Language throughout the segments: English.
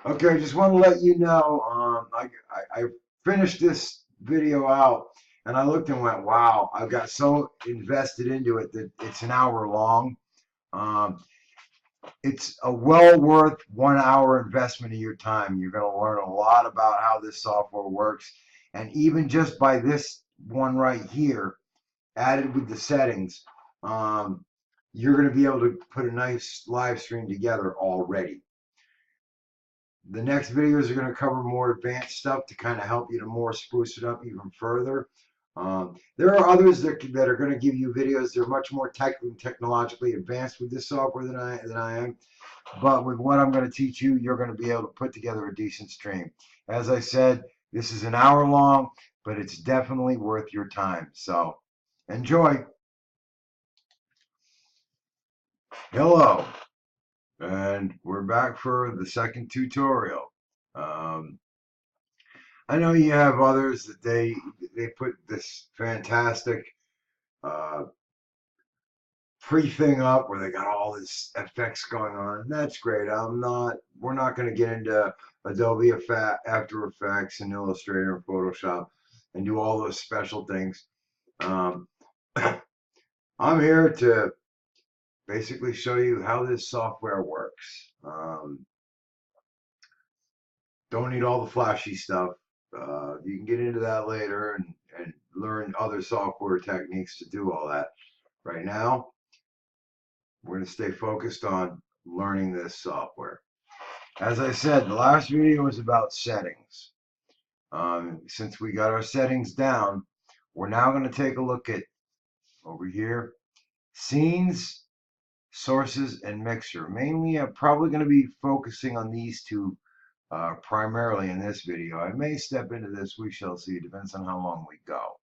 Okay, I just want to let you know, I finished this video out and I looked and went, wow, I got so invested into it that it's an hour long. Um, it's a well worth 1 hour investment of your time. You're going to learn a lot about how this software works. And even just by this one right here, added with the settings, um, you're going to be able to put a nice live stream together already. The next videos are going to cover more advanced stuff to kind of help you to more spruce it up even further. There are others that are going to give you videos. They're much more technologically advanced with this software than I am. But with what I'm going to teach you, you're going to be able to put together a decent stream. As I said, this is an hour long, but it's definitely worth your time. So enjoy. Hello, and we're back for the second tutorial. Um, I know you have others that they put this fantastic uh, pre-thing up where they got all this effects going on. That's great. We're not going to get into Adobe After Effects and Illustrator and Photoshop and do all those special things. Um, I'm here to basically show you how this software works. Don't need all the flashy stuff. You can get into that later and learn other software techniques to do all that. Right now, we're going to stay focused on learning this software. As I said, the last video was about settings. Since we got our settings down, we're now going to take a look at over here, scenes, sources, and mixture. Mainly, I'm probably going to be focusing on these two primarily in this video. I may step into this, we shall see. It depends on how long we go.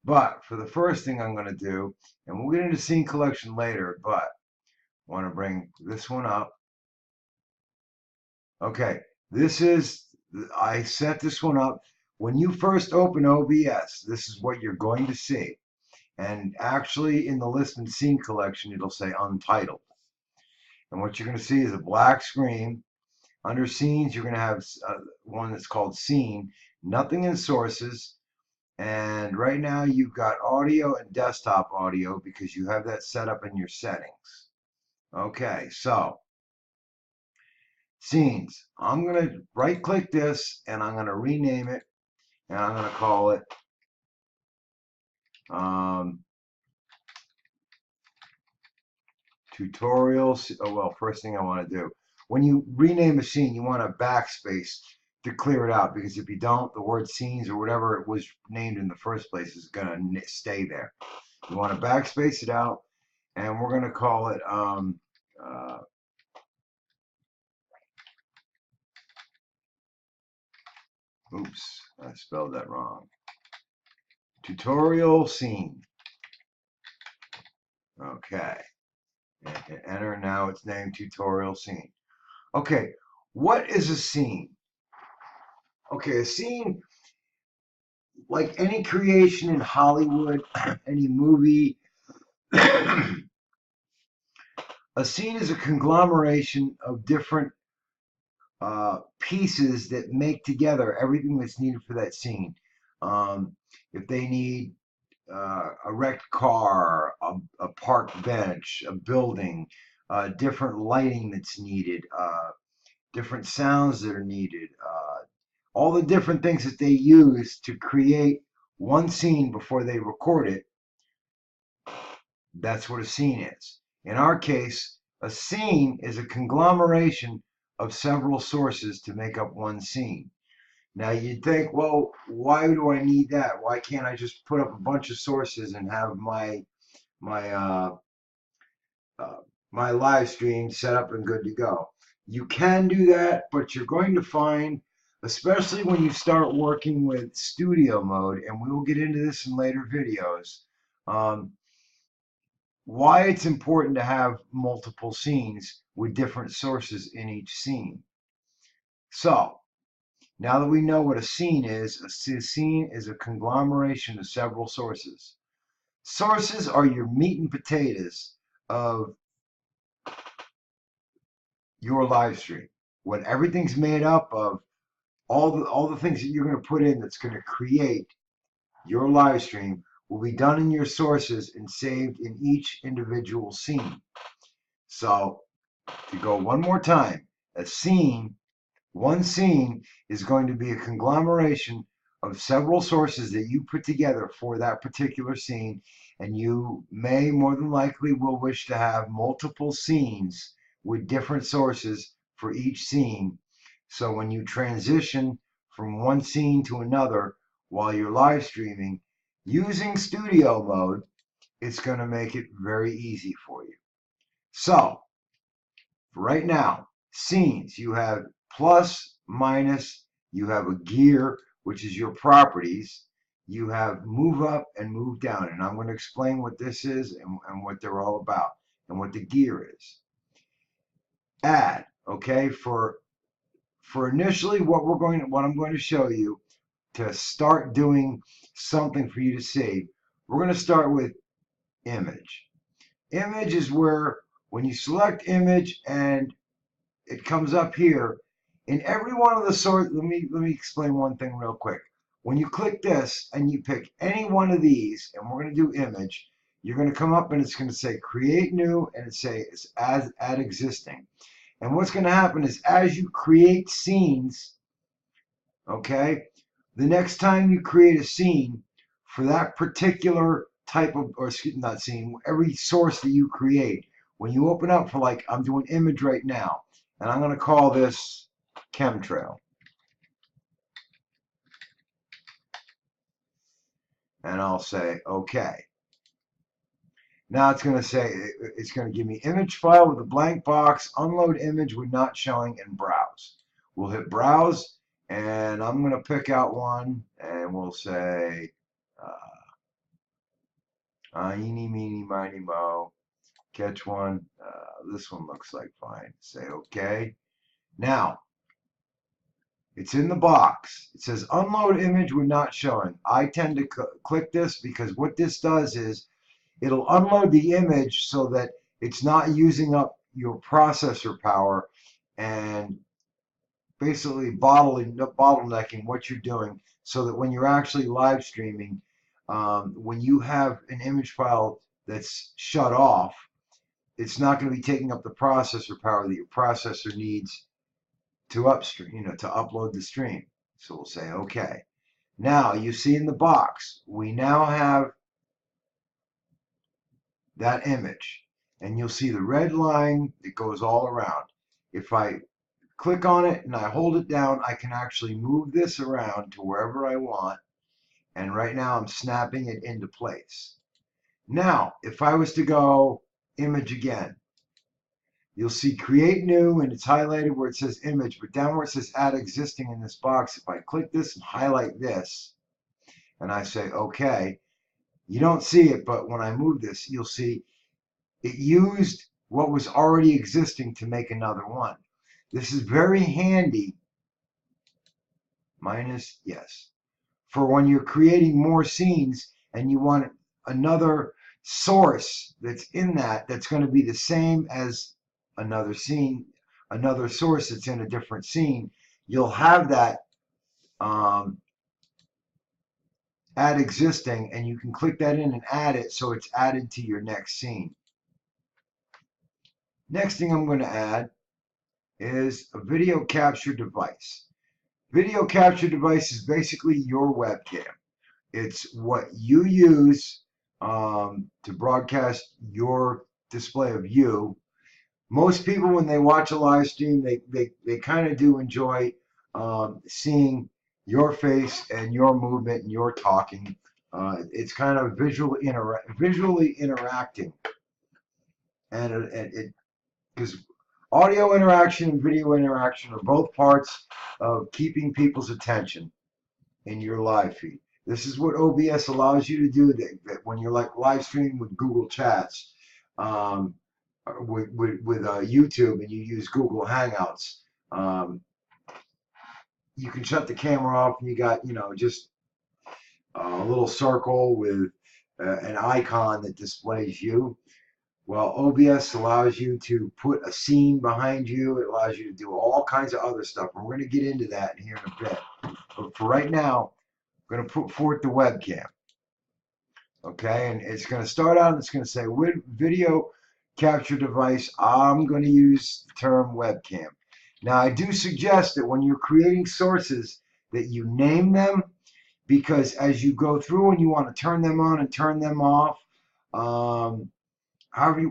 But for the first thing I'm going to do, and we'll get into scene collection later, but I want to bring this one up. Okay, I set this one up. When you first open OBS, this is what you're going to see. And actually in the list and scene collection, it'll say untitled. And what you're going to see is a black screen. Under scenes, you're going to have one that's called scene, nothing in sources. And right now you've got audio and desktop audio because you have that set up in your settings. Okay, so scenes. I'm going to right click this and I'm going to rename it and I'm going to call it um, tutorial. Oh, well, first thing I want to do, when you rename a scene, you want a backspace to clear it out because if you don't, the word scenes or whatever it was named in the first place is going to stay there. You want to backspace it out and we're going to call it oops, I spelled that wrong. Tutorial scene. Okay. And enter now. It's named tutorial scene. Okay. What is a scene? Okay, a scene, like any creation in Hollywood, any movie, a scene is a conglomeration of different pieces that make together everything that's needed for that scene. If they need a wrecked car, a park bench, a building, different lighting that's needed, different sounds that are needed, all the different things that they use to create one scene before they record it. That's what a scene is. In our case, a scene is a conglomeration of several sources to make up one scene. Now you'd think, well, why do I need that? Why can't I just put up a bunch of sources and have my uh, my live stream set up and good to go? You can do that, but you're going to find, especially when you start working with studio mode, and we will get into this in later videos, um, why it's important to have multiple scenes with different sources in each scene. So now that we know what a scene is a conglomeration of several sources. Sources are your meat and potatoes of your live stream. what everything's made up of, all the things that you're going to put in that's going to create your live stream will be done in your sources and saved in each individual scene. So to go one more time, one scene is going to be a conglomeration of several sources that you put together for that particular scene, and you may more than likely will wish to have multiple scenes with different sources for each scene. So when you transition from one scene to another while you're live streaming using studio mode, it's going to make it very easy for you. So right now, scenes, you have plus, minus, you have a gear, which is your properties, you have move up and move down. And I'm going to explain what this is and what they're all about and what the gear is. Add, okay, for initially what I'm going to show you to start doing something for you to save, we're going to start with image. Image is where when you select image and it comes up here in every one of the sort. Let me explain one thing real quick. When you click this and you pick any one of these, and we're going to do image, you're going to come up and it's going to say create new, and it's add existing. And what's going to happen is as you create scenes, okay, the next time you create a scene for that particular type of, or excuse me, not scene, every source that you create, when you open up for, like, I'm doing image right now, and I'm going to call this chemtrail. And I'll say, okay. Now it's going to say, it's going to give me image file with a blank box, unload image with not showing, and browse. We'll hit browse, and I'm going to pick out one, and we'll say, eeny, meeny, miny, mo, catch one. This one looks like fine. Say okay. Now, it's in the box. It says unload image with not showing. I tend to click this because what this does is it'll unload the image so that it's not using up your processor power and basically bottlenecking what you're doing, so that when you're actually live streaming, when you have an image file that's shut off, it's not going to be taking up the processor power that your processor needs to upstream, to upload the stream. So we'll say okay. Now you see in the box, we now have that image, and you'll see the red line that goes all around. If I click on it and I hold it down, I can actually move this around to wherever I want, and right now I'm snapping it into place. Now if I was to go image again, you'll see create new, and it's highlighted where it says image, but down where it says add existing in this box, if I click this and highlight this and I say okay, you don't see it, but when I move this, you'll see it used what was already existing to make another one. This is very handy, minus, yes, for when you're creating more scenes and you want another source that's in that's going to be the same as another scene, another source that's in a different scene. You'll have that add existing, and you can click that in and add it so it's added to your next scene. Next thing I'm going to add is a video capture device. Video capture device is basically your webcam. It's what you use to broadcast your display of you. Most people, when they watch a live stream, they kind of do enjoy seeing your face and your movement and your talking. It's kind of visually interacting, and it because audio interaction and video interaction are both parts of keeping people's attention in your live feed. This is what OBS allows you to do, that when you're like live streaming with Google Chats, with YouTube, and you use Google Hangouts, you can shut the camera off and you got, just a little circle with an icon that displays you. Well, OBS allows you to put a scene behind you. It allows you to do all kinds of other stuff. And we're going to get into that here in a bit. But for right now, I'm going to put forth the webcam. Okay, and it's going to start out and it's going to say video capture device. I'm going to use the term webcam. Now, I do suggest that when you're creating sources that you name them, because as you go through and you want to turn them on and turn them off,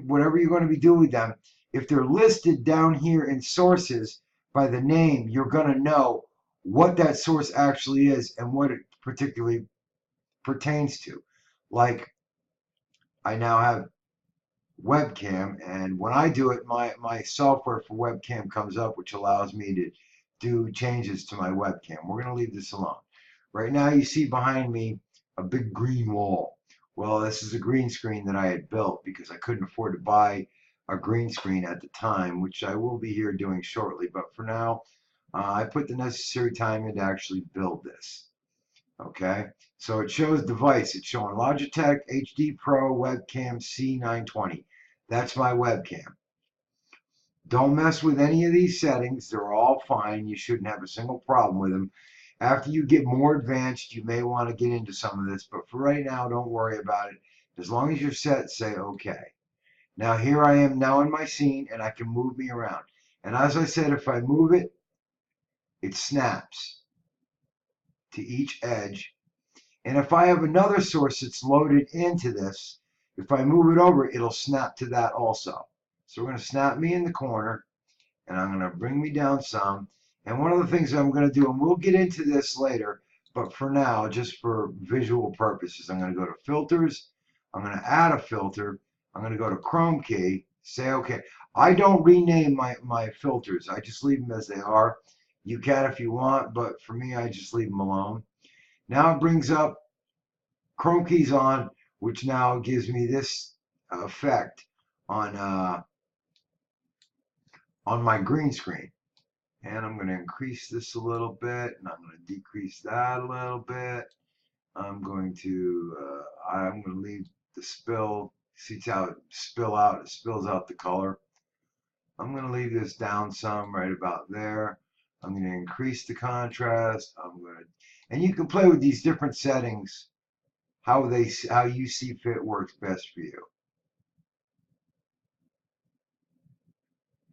whatever you're going to be doing with them, if they're listed down here in sources by the name, you're going to know what that source actually is and what it particularly pertains to. Like, I now have webcam, and when I do it, my software for webcam comes up, which allows me to do changes to my webcam. We're going to leave this alone. Right now you see behind me a big green wall. Well, this is a green screen that I had built because I couldn't afford to buy a green screen at the time, which I will be here doing shortly. But for now, I put the necessary time in to actually build this. Okay, so it shows device. It's showing Logitech HD Pro webcam C920. That's my webcam. Don't mess with any of these settings. They're all fine. You shouldn't have a single problem with them. After you get more advanced, you may want to get into some of this, but for right now, don't worry about it. As long as you're set, say okay. Now here I am now in my scene, and I can move me around. And as I said, if I move it, it snaps to each edge. And if I have another source that's loaded into this, if I move it over, it'll snap to that also. So we're going to snap me in the corner, and I'm going to bring me down some. And one of the things I'm going to do, and we'll get into this later, but for now, just for visual purposes, I'm going to go to filters. I'm going to add a filter. I'm going to go to Chrome key, say okay. I don't rename my filters. I just leave them as they are. You can if you want, but for me, I just leave them alone. Now it brings up Chrome keys on, which now gives me this effect on my green screen. And I'm going to increase this a little bit, and I'm going to decrease that a little bit. I'm going to leave the spill. See how it spills out the color. I'm going to leave this down some right about there. I'm going to increase the contrast. And you can play with these different settings, how you see fit works best for you.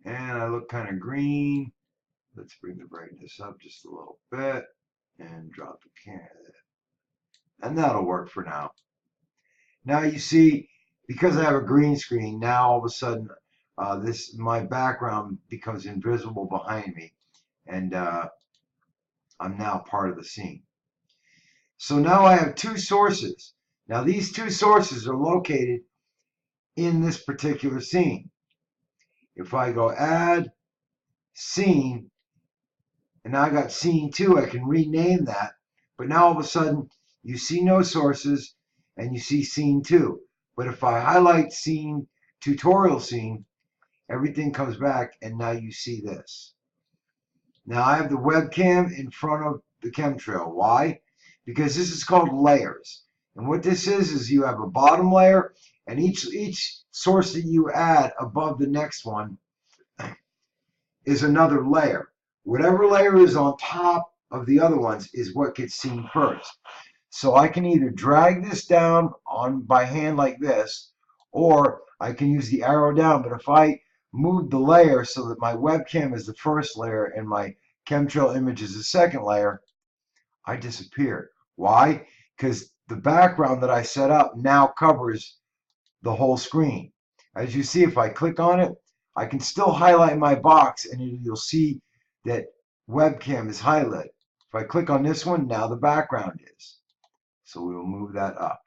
And I look kind of green. Let's bring the brightness up just a little bit and drop the camera. And that'll work for now. Now you see, because I have a green screen, now all of a sudden my background becomes invisible behind me, and I'm now part of the scene. So now I have two sources. Now these two sources are located in this particular scene. If I go add scene, and now I got scene 2, I can rename that. But now all of a sudden, you see no sources, and you see scene 2. But if I highlight scene, tutorial scene, everything comes back, and now you see this. Now I have the webcam in front of the chemtrail. Why? Because this is called layers. And what this is you have a bottom layer, and each source that you add above the next one is another layer. Whatever layer is on top of the other ones is what gets seen first. So I can either drag this down by hand like this, or I can use the arrow down. But if I move the layer so that my webcam is the first layer and my chemtrail image is the second layer, I disappear. Why? Because the background that I set up now covers the whole screen. As you see, if I click on it, I can still highlight my box, and you'll see that webcam is highlighted. If I click on this one, now the background is. So we will move that up.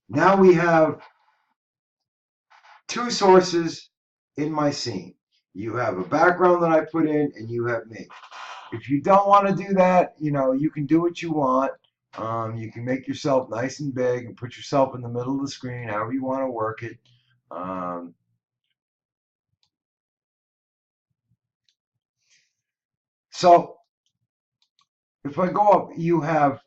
Now we have two sources in my scene. You have a background that I put in, and you have me. If you don't want to do that, you can do what you want. You can make yourself nice and big and put yourself in the middle of the screen, however you want to work it. So if I go up, you have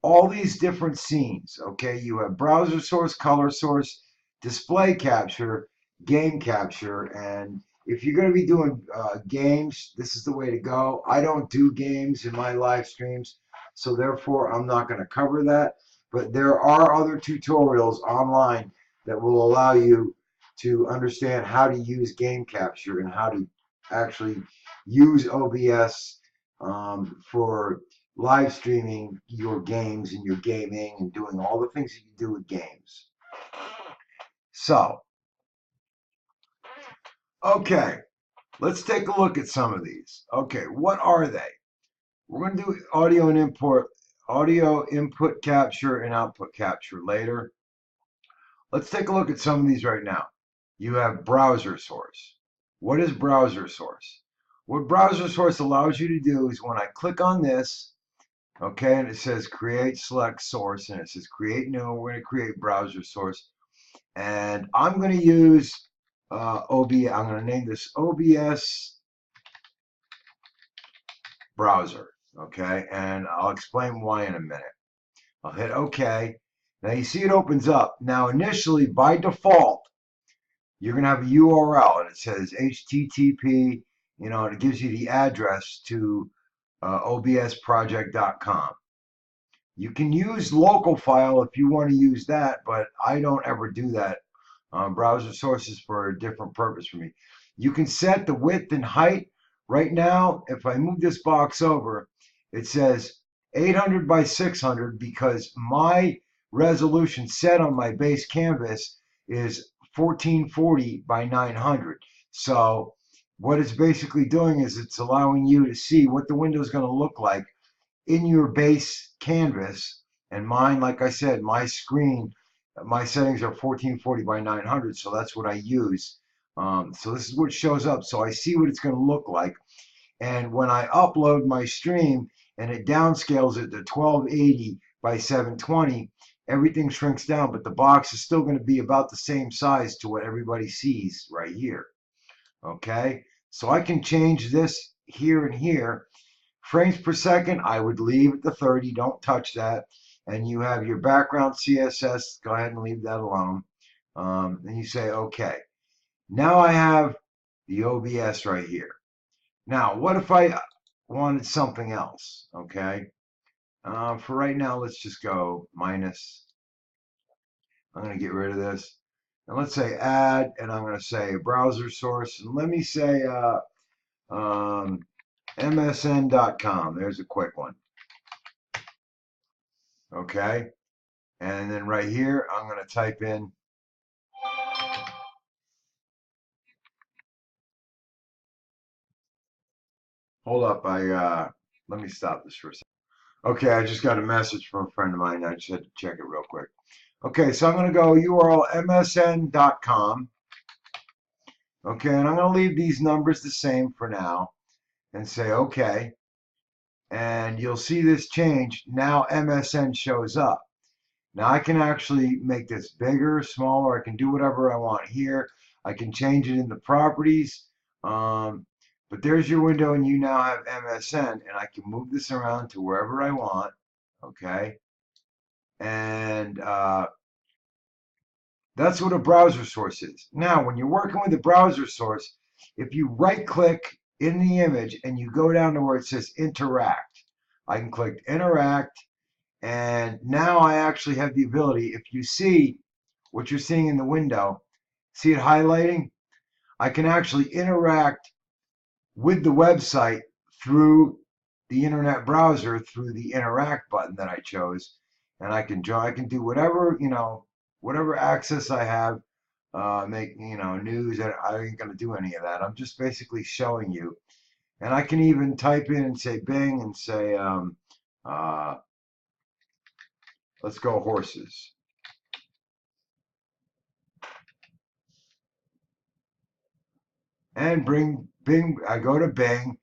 all these different scenes, okay? You have browser source, color source, display capture, game capture, and if you're going to be doing games, this is the way to go. I don't do games in my live streams, so therefore I'm not going to cover that. But there are other tutorials online that will allow you to understand how to use game capture and how to actually use OBS for live streaming your games and your gaming and doing all the things that you do with games. So, okay, let's take a look at some of these. Okay, what are they? We're going to do audio input capture and output capture later. Let's take a look at some of these right now. You have browser source. What is browser source? What browser source allows you to do is when I click on this, okay, and it says create select source, and it says create new, we're going to create browser source. And I'm going to use OBS. I'm going to name this OBS browser, okay? And I'll explain why in a minute. I'll hit OK. Now you see it opens up. Now initially, by default, you're going to have a URL, and it says HTTP, you know, and it gives you the address to obsproject.com. You can use local file if you want to use that, but I don't ever do that. Browser sources for a different purpose for me. You can set the width and height. Right now, if I move this box over, it says 800 by 600 because my resolution set on my base canvas is 1440 by 900. So what it's basically doing is it's allowing you to see what the window is going to look like in your base canvas. And mine, like I said, my screen, my settings are 1440 by 900, so that's what I use. So this is what shows up. So I see what it's going to look like. And when I upload my stream and it downscales it to 1280 by 720, everything shrinks down, but the box is still going to be about the same size to what everybody sees right here. Okay, so I can change this here and here. Frames per second, I would leave at the 30. Don't touch that. And you have your background CSS. Go ahead and leave that alone. And you say, OK. Now I have the OBS right here. Now, what if I wanted something else? OK. For right now, let's just go minus. I'm going to get rid of this. And let's say add, and I'm going to say browser source. And let me say msn.com. There's a quick one. Okay. And then right here, I'm going to type in hold up, let me stop this for a second. Okay, I just got a message from a friend of mine. I just had to check it real quick. Okay, so I'm going to go URL msn.com. Okay, and I'm going to leave these numbers the same for now and say okay. And you'll see this change. Now MSN shows up. Now I can actually make this bigger, smaller. I can do whatever I want here. I can change it in the properties. But there's your window, and you now have MSN, and I can move this around to wherever I want. Okay. And that's what a browser source is. Now, when you're working with a browser source, if you right-click in the image and you go down to where it says interact, I can click interact. And now I actually have the ability, if you see what you're seeing in the window, see it highlighting? I can actually interact with the website through the internet browser through the interact button that I chose. And I can do whatever, you know, whatever access I have, make, you know, news. I ain't going to do any of that. I'm just basically showing you. And I can even type in and say Bing and say, let's go horses. And Bing, I go to Bing,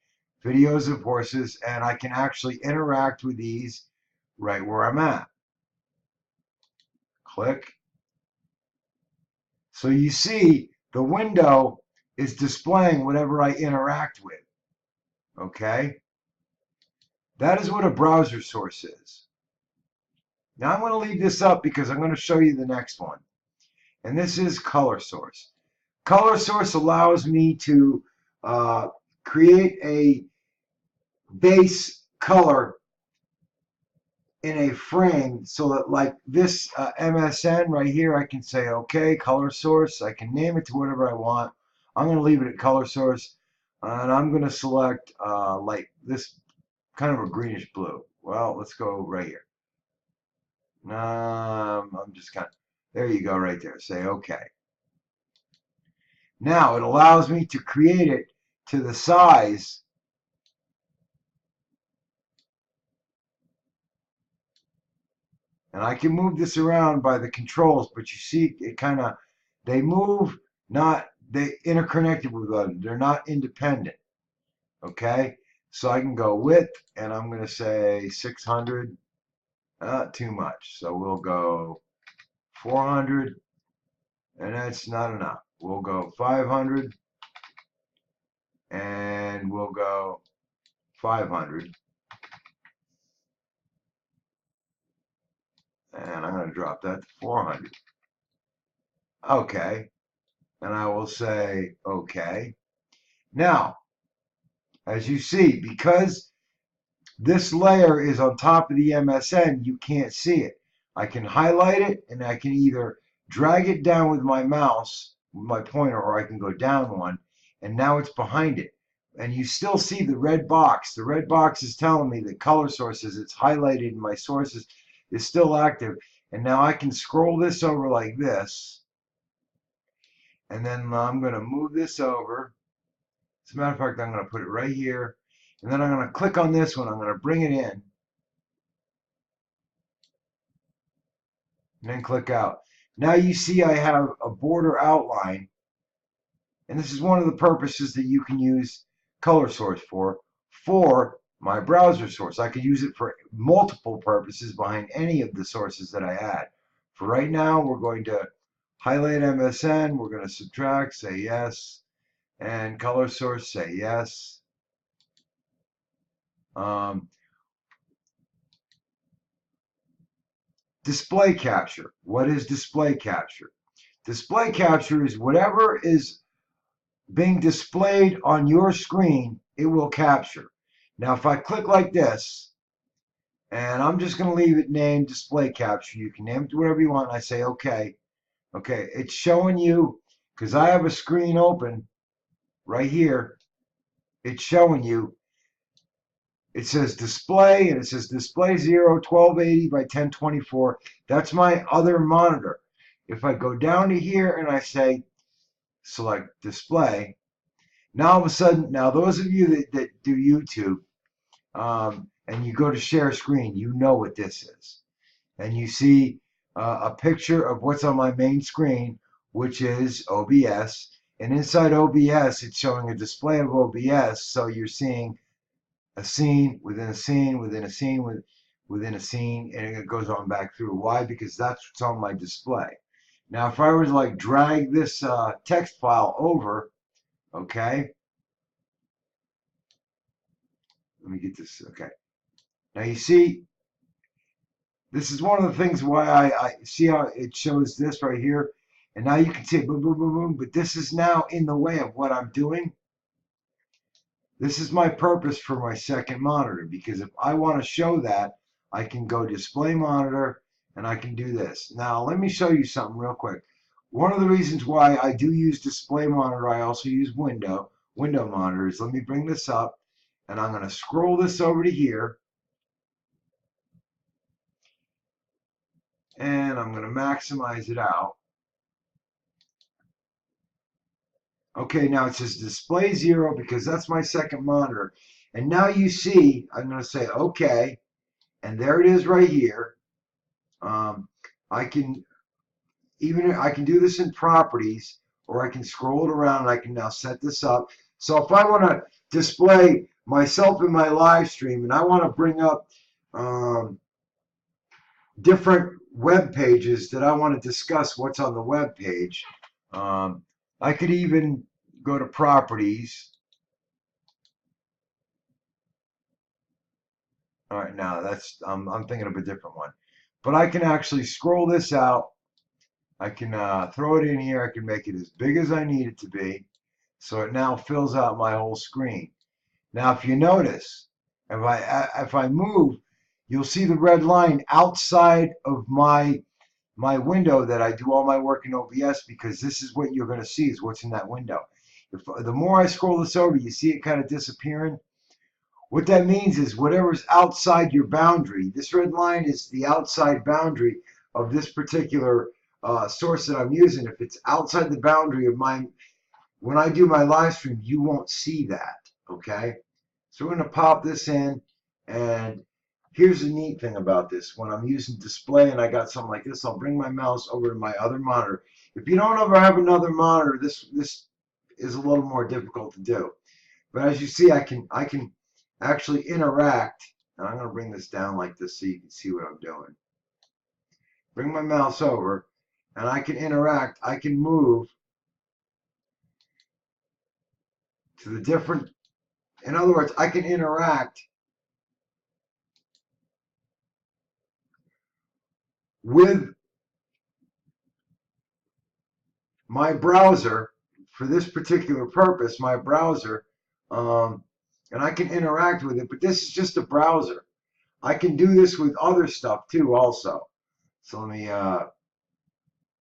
videos of horses, and I can actually interact with these right where I'm at. Click. So you see the window is displaying whatever I interact with. Okay? That is what a browser source is. Now I'm going to leave this up because I'm going to show you the next one. and this is color source. Color source allows me to create a base color in a frame, so that like this MSN right here, I can say okay, color source. I can name it to whatever I want. I'm going to leave it at color source, and I'm going to select like this kind of a greenish blue. Well, let's go right here. I'm just kind of, there you go right there. Say okay. Now it allows me to create it to the size and I can move this around by the controls, but you see it kind of, they move, not, they interconnected with them. They're not independent. Okay. So I can go width and I'm going to say 600, too much. So we'll go 400 and that's not enough. We'll go 500 and we'll go 500. And I'm going to drop that to 400. Okay. And I will say, okay. Now, as you see, because this layer is on top of the MSN, you can't see it. I can highlight it and I can either drag it down with my mouse, with my pointer, or I can go down one, and now it's behind it. And you still see the red box. The red box is telling me that color sources, it's highlighted in my sources, is still active. And now I can scroll this over like this. And then I'm going to move this over. As a matter of fact, I'm going to put it right here. And then I'm going to click on this one. I'm going to bring it in. And then click out. Now you see I have a border outline. And this is one of the purposes that you can use color source for my browser source. I could use it for multiple purposes behind any of the sources that I add. For right now, we're going to highlight MSN. We're going to subtract, say yes. And color source, say yes. Display capture. What is display capture? Display capture is whatever is being displayed on your screen, it will capture. Now, if I click like this, and I'm just going to leave it named display capture. You can name it whatever you want. And I say, okay. Okay, it's showing you, because I have a screen open right here. It's showing you. It says display, and it says display 0, 1280 by 1024. That's my other monitor. If I go down to here and I say select display, now all of a sudden, now those of you that do YouTube, and you go to share screen, you know what this is. And you see a picture of what's on my main screen, which is OBS. And inside OBS, it's showing a display of OBS. So you're seeing a scene within a scene within a scene within a scene, and it goes on back through. Why? Because that's what's on my display. Now, if I were to like drag this text file over, okay, let me get this. Okay, now you see, this is one of the things why I see how it shows this right here, and now you can see it, boom, boom, boom, boom. But this is now in the way of what I'm doing. This is my purpose for my second monitor, because if I want to show that, I can go display monitor and I can do this. Now, let me show you something real quick. One of the reasons why I do use display monitor, I also use window monitors. Let me bring this up, and I'm going to scroll this over to here. And I'm going to maximize it out. Okay, now it says display 0 because that's my second monitor. And now you see, I'm going to say okay, and there it is right here. I can do this in properties, or I can scroll it around and I can now set this up. So if I want to display myself in my live stream and I want to bring up different web pages that I want to discuss what's on the web page, I could even go to properties. All right, now that's I'm thinking of a different one, but I can actually scroll this out. I can throw it in here. I can make it as big as I need it to be. So it now fills out my whole screen. Now, if you notice, if I move, you'll see the red line outside of my window that I do all my work in OBS, because this is what you're going to see is what's in that window. If the more I scroll this over, you see it kind of disappearing. What that means is whatever's outside your boundary, this red line is the outside boundary of this particular source that I'm using. If it's outside the boundary of mine, when I do my live stream, you won't see that, okay? So we're going to pop this in, and here's the neat thing about this. When I'm using display and I got something like this, I'll bring my mouse over to my other monitor. If you don't ever have another monitor, this is a little more difficult to do. But as you see, I can actually interact, and I'm going to bring this down like this so you can see what I'm doing. Bring my mouse over, and I can interact. I can move to the different, in other words, I can interact with my browser for this particular purpose, my browser, and I can interact with it, but this is just a browser. I can do this with other stuff too also. So let me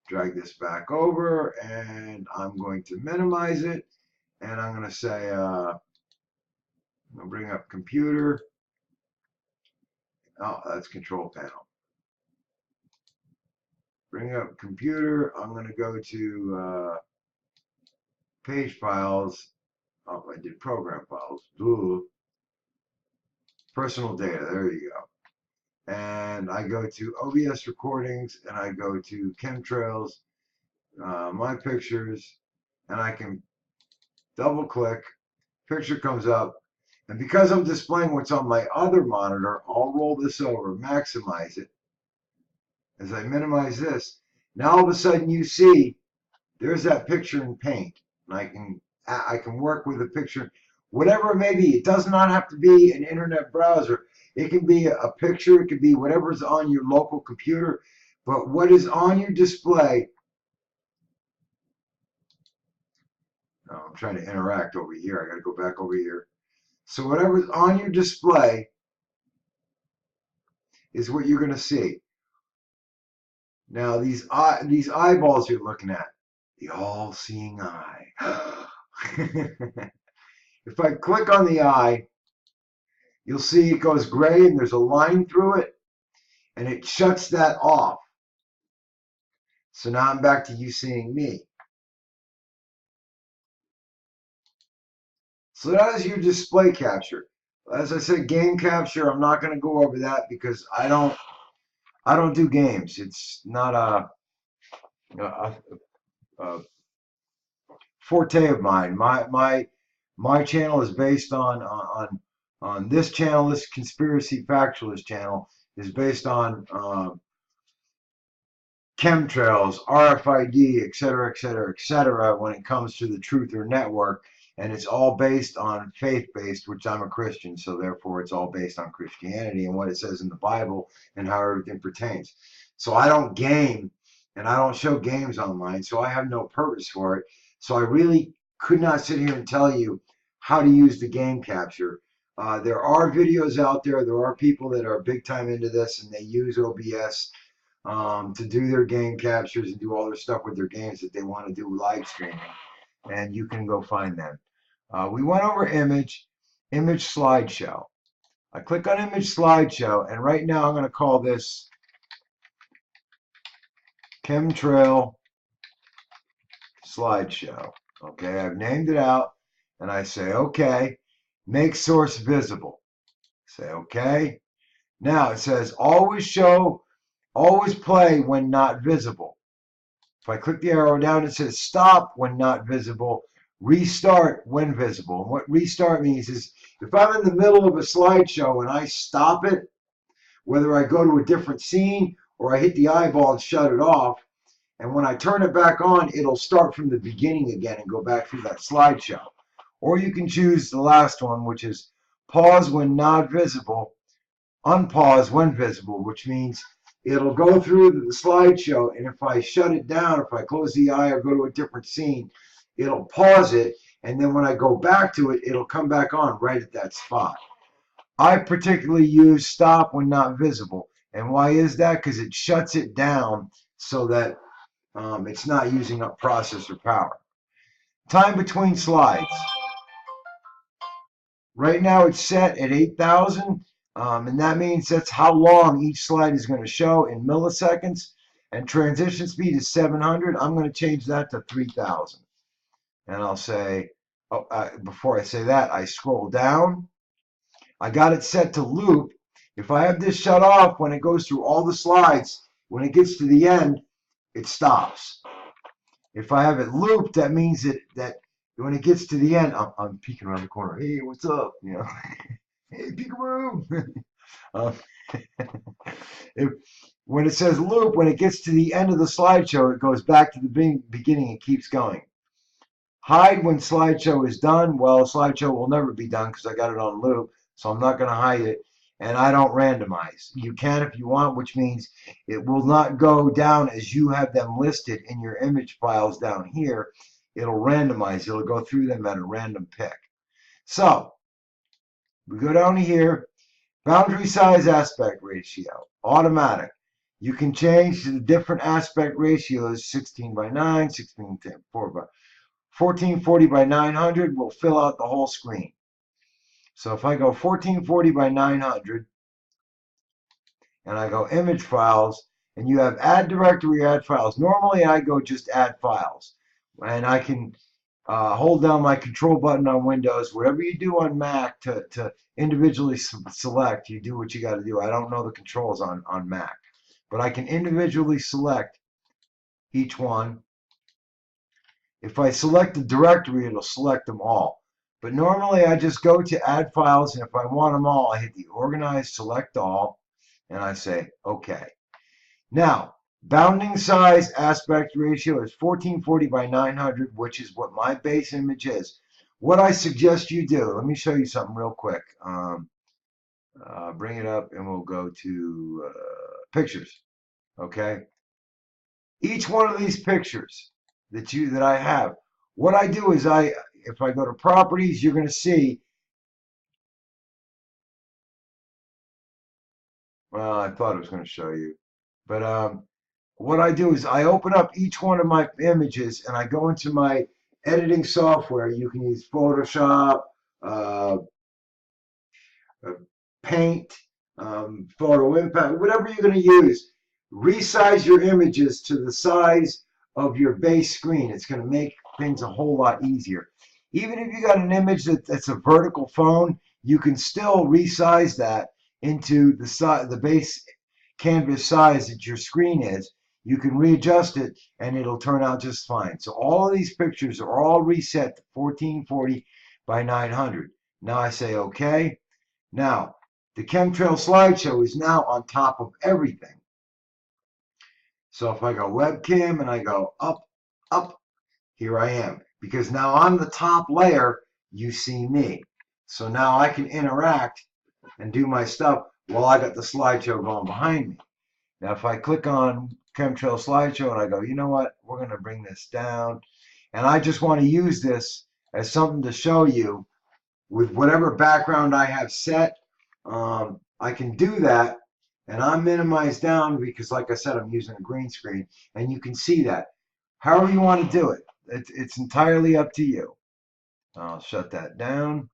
drag this back over, and I'm going to minimize it, and I'm going to say, I'm going to bring up computer. Oh, that's control panel. Bring up computer. I'm going to go to page files. Oh, I did program files. Ooh. Personal data. There you go. And I go to OBS recordings, and I go to chemtrails, my pictures, and I can double click. Picture comes up. And because I'm displaying what's on my other monitor, I'll roll this over, maximize it. As I minimize this, now all of a sudden you see there's that picture in Paint. And I can work with a picture, whatever it may be. It does not have to be an internet browser. It can be a picture. It could be whatever's on your local computer. But what is on your display, oh, I'm trying to interact over here. I got to go back over here. So whatever's on your display is what you're going to see. Now these eyeballs you're looking at, the all-seeing eye. If I click on the eye, you'll see it goes gray and there's a line through it, and it shuts that off. So now I'm back to you seeing me. So that is your display capture. As I said, game capture, I'm not going to go over that because I don't do games. It's not a forte of mine. My channel is based on this channel. This conspiracy factualist channel is based on chemtrails, RFID, etc., when it comes to the Truther Network. And it's all based on faith-based, which I'm a Christian, so therefore it's all based on Christianity and what it says in the Bible and how everything pertains. So I don't game, and I don't show games online, so I have no purpose for it. So I really could not sit here and tell you how to use the game capture. There are videos out there. There are people that are big time into this, and they use OBS to do their game captures and do all their stuff with their games that they want to do live streaming. And you can go find them. We went over image slideshow. I click on image slideshow, and right now I'm going to call this chemtrail slideshow. Okay, I've named it out, and I say okay, make source visible. Say okay. Now it says always play when not visible. If I click the arrow down, it says stop when not visible, restart when visible. And what restart means is if I'm in the middle of a slideshow and I stop it, whether I go to a different scene or I hit the eyeball and shut it off, and when I turn it back on, it'll start from the beginning again and go back through that slideshow. Or you can choose the last one, which is pause when not visible, unpause when visible, which means it'll go through the slideshow, and if I shut it down, if I close the eye or go to a different scene, it'll pause it, and then when I go back to it, it'll come back on right at that spot. I particularly use stop when not visible. And why is that? Because it shuts it down so that it's not using up processor power. Time between slides. Right now it's set at 8,000, and that means that's how long each slide is going to show in milliseconds. And transition speed is 700. I'm going to change that to 3,000. And I'll say, oh, before I say that, I scroll down. I got it set to loop. If I have this shut off when it goes through all the slides, when it gets to the end, it stops. If I have it looped, that means that when it gets to the end, I'm peeking around the corner. Hey, what's up? You know, hey, peekaboo. When it says loop, when it gets to the end of the slideshow, it goes back to the beginning and keeps going. Hide when slideshow is done. Well, slideshow will never be done because I got it on loop, so I'm not going to hide it. And I don't randomize. You can if you want, which means it will not go down as you have them listed in your image files down here. It'll randomize. It'll go through them at a random pick. So we go down here. Boundary size aspect ratio, automatic. You can change to the different aspect ratios, 16 by 9, 16 by 1440 by 900 will fill out the whole screen. So if I go 1440 by 900 and I go image files and you have add directory, add files. Normally I go just add files and I can hold down my control button on Windows. Whatever you do on Mac to individually select, you do what you got to do. I don't know the controls on Mac, but I can individually select each one. If I select the directory, it'll select them all. But normally I just go to add files, and if I want them all, I hit the organize, select all, and I say OK. Now, bounding size aspect ratio is 1440 by 900, which is what my base image is. What I suggest you do, let me show you something real quick. Bring it up and we'll go to pictures. Okay. Each one of these pictures that I have, what I do is if I go to properties, you're going to see. Well, I thought it was going to show you, but what I do is I open up each one of my images and I go into my editing software. You can use Photoshop, Paint, Photo Impact, whatever you're going to use. Resize your images to the size of your base screen. It's going to make things a whole lot easier. Even if you got an image that's a vertical phone, you can still resize that into the base canvas size that your screen is. You can readjust it and it'll turn out just fine. So all of these pictures are all reset to 1440 by 900. Now I say OK. Now the chemtrail slideshow is now on top of everything. So if I go webcam and I go up, up, here I am. Because now on the top layer, you see me. So now I can interact and do my stuff while I got the slideshow going behind me. Now if I click on chemtrail slideshow and I go, you know what, we're going to bring this down. And I just want to use this as something to show you with whatever background I have set. I can do that. And I'm minimized down because, like I said, I'm using a green screen. And you can see that. However you want to do it, it's entirely up to you. I'll shut that down.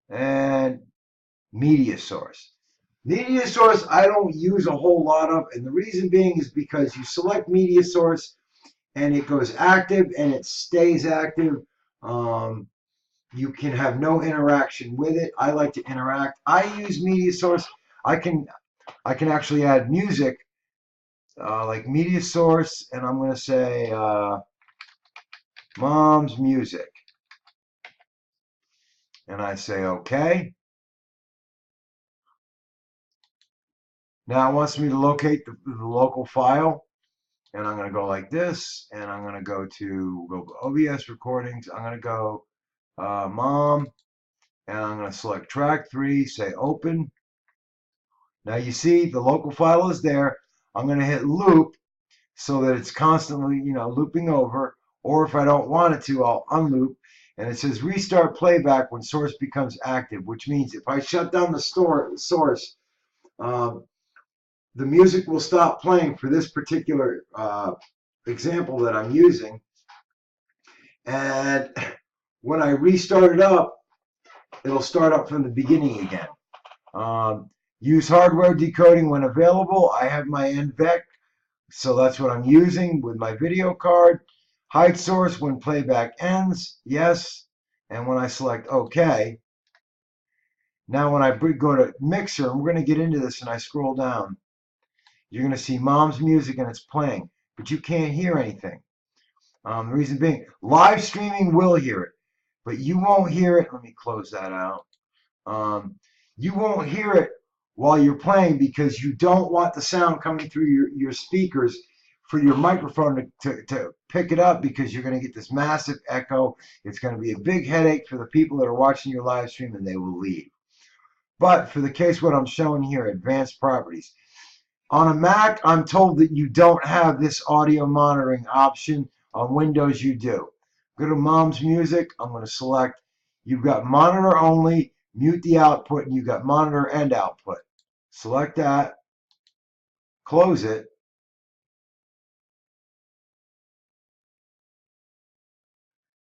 And media source. Media source I don't use a whole lot of. And the reason being is because you select media source and it goes active and it stays active. You can have no interaction with it. I like to interact. I use media source. I can actually add music, like media source, and I'm going to say mom's music. And I say OK. Now it wants me to locate the local file. And I'm going to go like this. And I'm going to go to OBS recordings. I'm going to go mom. And I'm going to select track 3, say open. Now you see the local file is there. I'm going to hit loop so that it's constantly, looping over. Or if I don't want it to, I'll unloop. And it says restart playback when source becomes active, which means if I shut down the source, um, the music will stop playing for this particular example that I'm using. And when I restart it up, it'll start up from the beginning again. Use hardware decoding when available. I have my NVEC, so that's what I'm using with my video card. Hide source when playback ends, yes. And when I select OK, now when I go to mixer, and we're going to get into this, and I scroll down, you're going to see mom's music and it's playing, but you can't hear anything. The reason being, live streaming will hear it, but you won't hear it. Let me close that out. You won't hear it while you're playing because you don't want the sound coming through your speakers for your microphone to pick it up, because you're going to get this massive echo. It's going to be a big headache for the people that are watching your live stream, and they will leave. But for the case what I'm showing here, advanced properties. On a Mac, I'm told that you don't have this audio monitoring option. On Windows, you do. Go to Mom's Music. I'm going to select, you've got monitor only, mute the output, and you've got monitor and output. Select that, close it,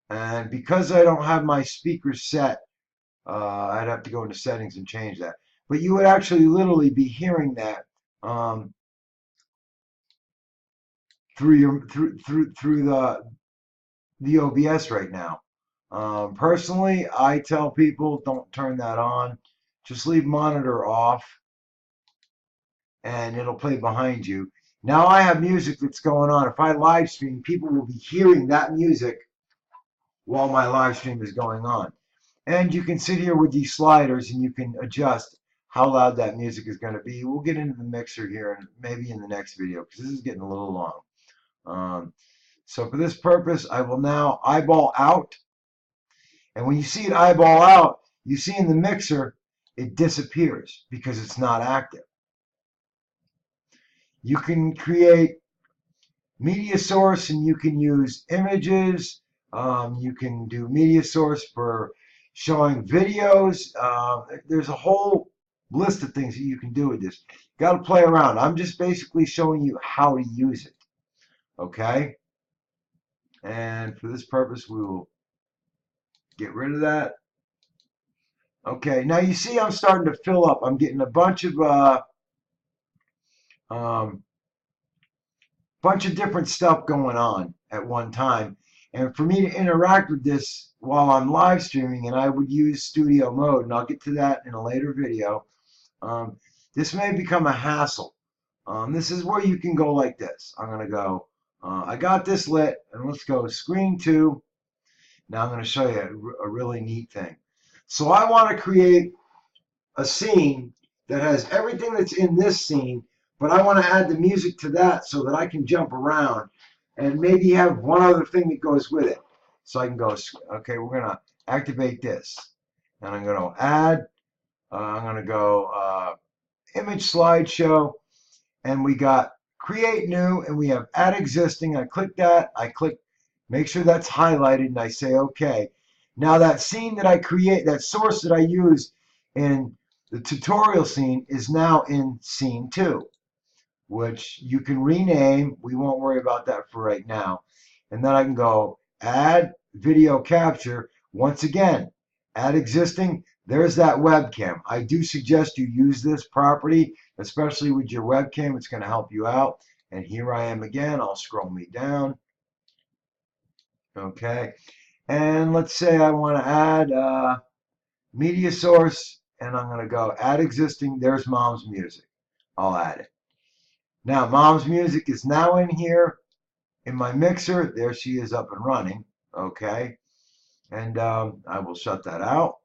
and because I don't have my speakers set, I'd have to go into settings and change that. But you would actually literally be hearing that through the OBS right now. Personally, I tell people don't turn that on. Just leave monitor off, and it'll play behind you. Now I have music that's going on. If I live stream, people will be hearing that music while my live stream is going on. And you can sit here with these sliders and you can adjust how loud that music is going to be. We'll get into the mixer here and maybe in the next video, because this is getting a little long. So for this purpose, I will now eyeball out. And when you see it eyeball out, you see in the mixer, it disappears because it's not active. You can create media source and you can use images. You can do media source for showing videos. There's a whole list of things that you can do with this. Got to play around. I'm just basically showing you how to use it. Okay? And for this purpose, we will get rid of that. Okay, now you see I'm starting to fill up. I'm getting a bunch of different stuff going on at one time. And for me to interact with this while I'm live streaming, and I would use studio mode, and I'll get to that in a later video, this may become a hassle. This is where you can go like this. I'm going to go, I got this lit, and let's go screen 2. Now I'm going to show you a really neat thing. So I want to create a scene that has everything that's in this scene, but I want to add the music to that so that I can jump around and maybe have one other thing that goes with it. So I can go, okay, we're going to activate this. And I'm going to add, I'm going to go image slideshow, and we got create new, and we have add existing. I click that, I click, make sure that's highlighted, and I say okay. Now that scene that I create, that source that I use in the tutorial scene is now in scene 2, which you can rename. We won't worry about that for right now. And then I can go add video capture. Once again, add existing. There's that webcam. I do suggest you use this property, especially with your webcam. It's going to help you out. And here I am again. I'll scroll me down. Okay. And let's say I want to add media source, and I'm going to go add existing. There's mom's music. I'll add it. Now mom's music is now in here in my mixer. There she is up and running. Okay. And I will shut that out.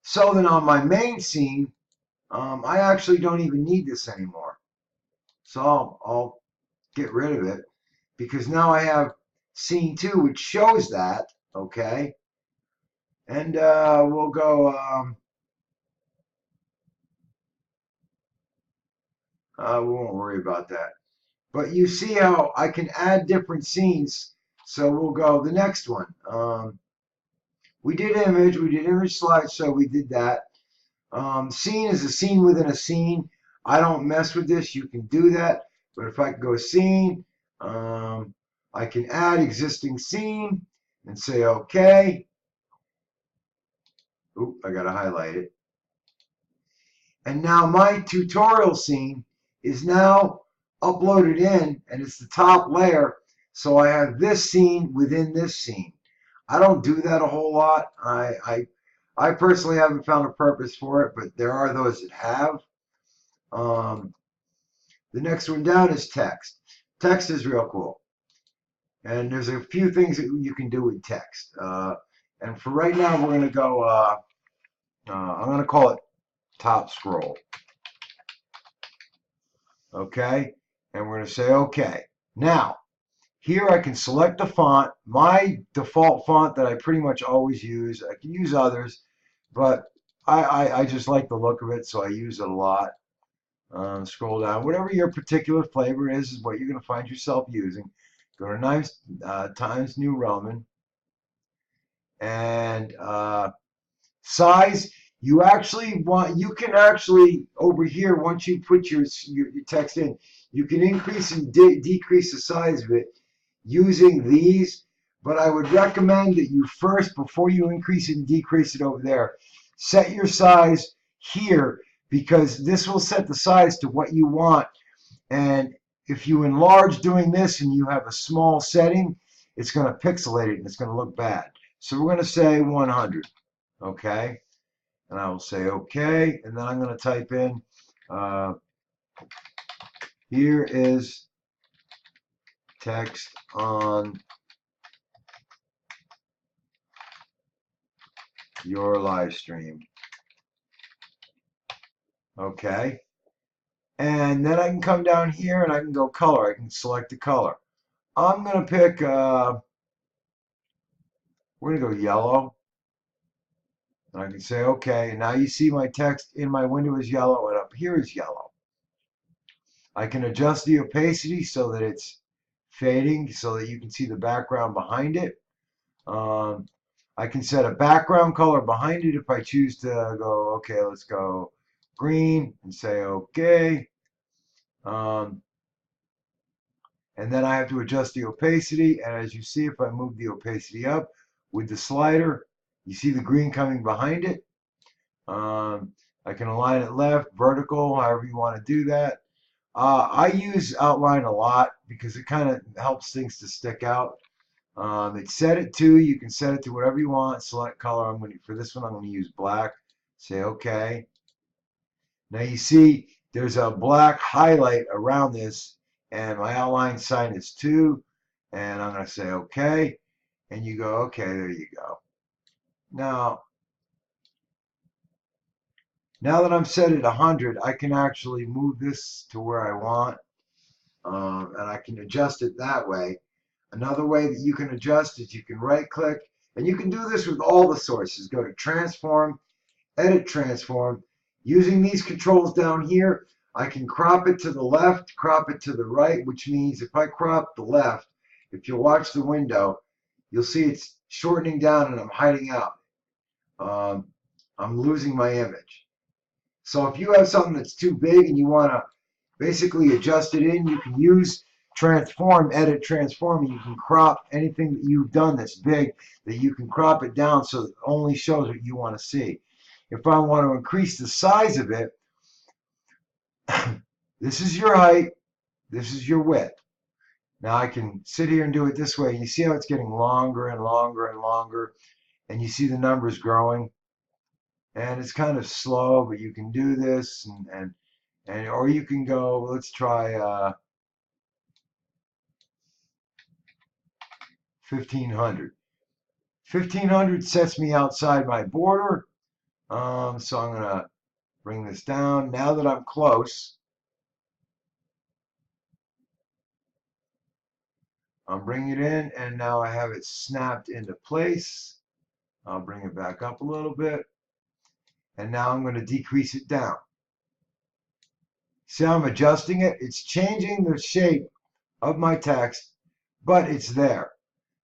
So then on my main scene, I actually don't even need this anymore. So I'll get rid of it, because now I have scene 2, which shows that. Okay. And we'll go We won't worry about that. But you see how I can add different scenes. So we'll go the next one. We did image slideshow, we did that. Scene is a scene within a scene. I don't mess with this, you can do that. But if I go scene, I can add existing scene and say okay. Oop, I gotta highlight it. And now my tutorial scene is now uploaded in, and it's the top layer. So I have this scene within this scene. I don't do that a whole lot. I personally haven't found a purpose for it, but there are those that have. The next one down is text. Text is real cool. And there's a few things that you can do with text. And for right now, we're going to go, I'm going to call it top scroll. Okay? And we're going to say okay. Now, here I can select the font. My default font that I pretty much always use. I can use others, but I just like the look of it, so I use it a lot. Scroll down. Whatever your particular flavor is what you're going to find yourself using. Go to Times New Roman. And size, you can actually, over here, once you put your text in, you can increase and decrease the size of it using these. But I would recommend that you first, before you increase it and decrease it over there, set your size here, because this will set the size to what you want. And if you enlarge doing this and you have a small setting, it's going to pixelate it and it's going to look bad. So we're going to say 100, okay? And I will say okay, and then I'm going to type in, here is text on your live stream. Okay. And then I can come down here and I can go color. I can select the color. I'm going to pick, we're going to go yellow. And I can say okay. And now you see my text in my window is yellow and up here is yellow. I can adjust the opacity so that it's fading so that you can see the background behind it. I can set a background color behind it if I choose to go, okay, let's go green and say okay. And then I have to adjust the opacity. And as you see, if I move the opacity up with the slider, you see the green coming behind it. I can align it left, vertical, however you want to do that. I use outline a lot because it kind of helps things to stick out. It's set it to, you can set it to whatever you want. Select color. For this one, I'm going to use black. Say okay. Now you see there's a black highlight around this, and my outline sign is 2. And I'm going to say okay. And you go, okay, there you go. Now that I'm set at 100, I can actually move this to where I want. And I can adjust it that way. Another way that you can adjust is you can right click, and you can do this with all the sources. Go to transform, edit transform. Using these controls down here, I can crop it to the left, crop it to the right, which means if I crop the left, if you watch the window, you'll see it's shortening down and I'm hiding out. I'm losing my image. So if you have something that's too big and you want to basically adjust it in, you can use transform, edit transform, and you can crop anything that you've done that's big, that you can crop it down so it only shows what you want to see. If I want to increase the size of it, this is your height, this is your width. Now I can sit here and do it this way. You see how it's getting longer and longer and longer, and you see the numbers growing. And it's kind of slow, but you can do this, or you can go, let's try 1500. 1500 sets me outside my border. So I'm going to bring this down. Now that I'm close, I'm bringing it in, and now I have it snapped into place. I'll bring it back up a little bit. And now I'm going to decrease it down. See how I'm adjusting it? It's changing the shape of my text, but it's there.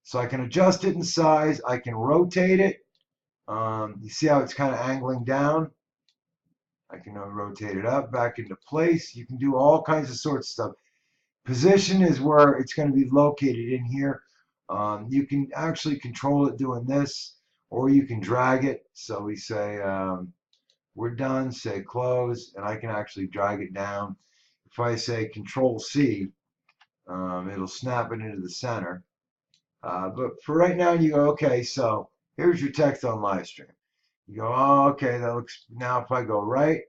So I can adjust it in size. I can rotate it. You see how it's kind of angling down? I can rotate it up, back into place. You can do all kinds of sorts of stuff. Position is where it's going to be located in here. You can actually control it doing this, or you can drag it. So we say, we're done, say close, and I can actually drag it down. If I say Control C, it'll snap it into the center. But for right now, you go, okay, so here's your text on live stream. You go, oh, okay, that looks, now if I go right,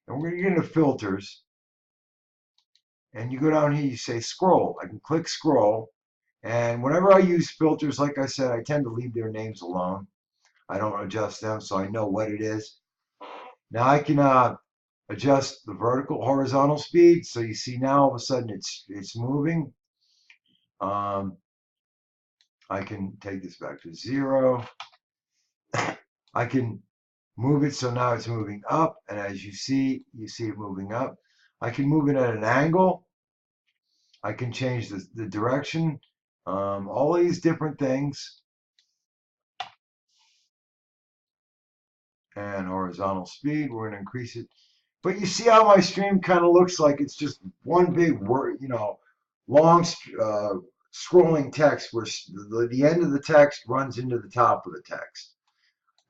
and we're going to get into filters, and you go down here, you say scroll. I can click scroll, and whenever I use filters, like I said, I tend to leave their names alone. I don't adjust them, so I know what it is. Now I can adjust the vertical, horizontal speed. So you see now all of a sudden it's moving. I can take this back to 0. I can move it so now it's moving up, and as you see it moving up. I can move it at an angle. I can change the direction. All these different things. And horizontal speed, we're going to increase it. But you see how my stream kind of looks like it's just one big word, long scrolling text where the end of the text runs into the top of the text.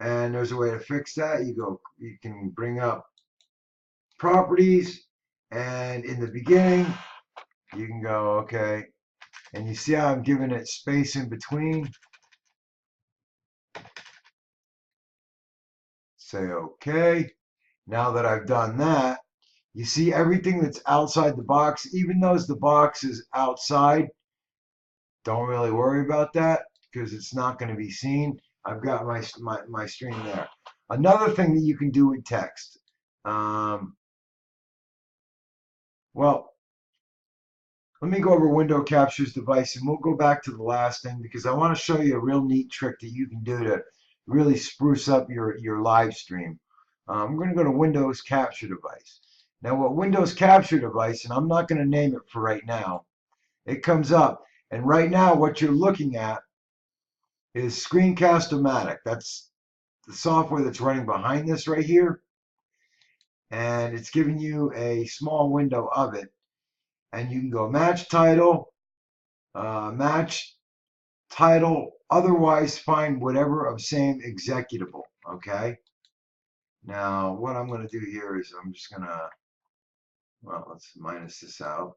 And there's a way to fix that. You can bring up properties, and in the beginning, you can go, okay, and you see how I'm giving it space in between. Say okay. Now that I've done that, you see everything that's outside the box, even though the box is outside, don't really worry about that because it's not going to be seen. I've got my stream there. Another thing that you can do with text. Well, let me go over window captures device, and we'll go back to the last thing because I want to show you a real neat trick that you can do to really spruce up your live stream. We're going to go to Windows Capture Device. Now, what Windows Capture Device, and I'm not going to name it for right now, it comes up. And right now, what you're looking at is Screencast-O-Matic. That's the software that's running behind this right here. And it's giving you a small window of it. And you can go match title, otherwise find whatever of same executable, okay? Now, what I'm going to do here is I'm just going to, well, let's minus this out.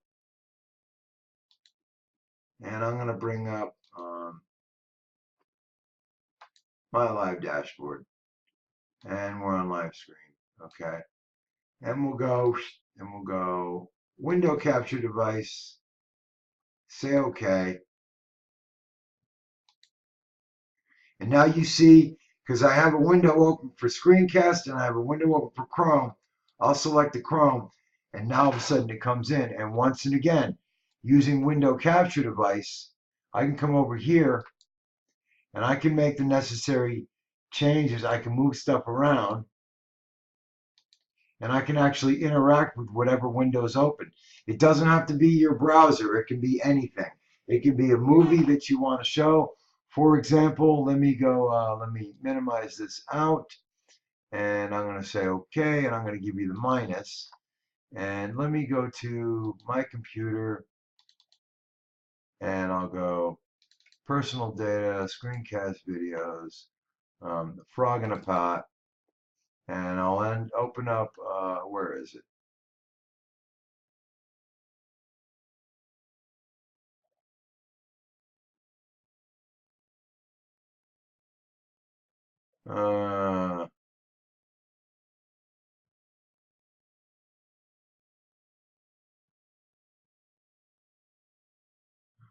And I'm going to bring up my live dashboard. And we're on live screen, okay? And we'll go window capture device, say okay. And now you see, because I have a window open for screencast and I have a window open for Chrome, I'll select the Chrome, and now all of a sudden it comes in. And once and again, using window capture device, I can come over here and I can make the necessary changes. I can move stuff around, and I can actually interact with whatever window's open. It doesn't have to be your browser. It can be anything. It can be a movie that you want to show. For example, let me minimize this out, and I'm going to say okay, and I'm going to give you the minus. And let me go to my computer, and I'll go personal data, screencast videos, frog in a pot, and I'll open up, where is it?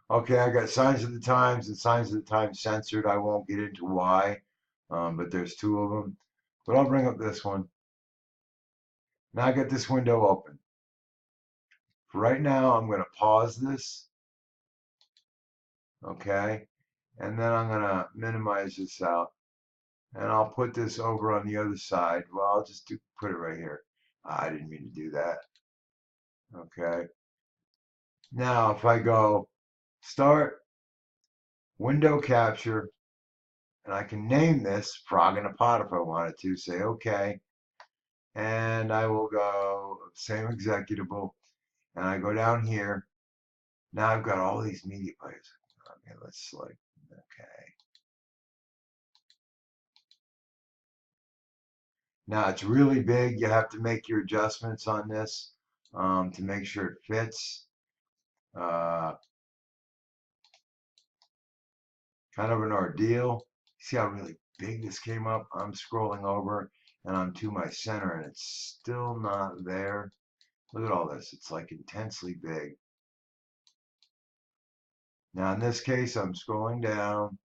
Okay, I got Signs of the Times and Signs of the Times censored. I won't get into why, but there's two of them. But I'll bring up this one. Now I got this window open. For right now, I'm going to pause this. Okay, and then I'm going to minimize this out. And I'll put this over on the other side. Well, I'll just put it right here. I didn't mean to do that. Okay. Now, if I go start, window capture, and I can name this frog in a pot if I wanted to, say okay. And I will go same executable, and I go down here. Now I've got all these media players. Okay, let's select, okay. Now it's really big. You have to make your adjustments on this to make sure it fits. Kind of an ordeal. See how really big this came up? I'm scrolling over and I'm to my center and it's still not there. Look at all this. It's like intensely big. Now in this case, I'm scrolling down.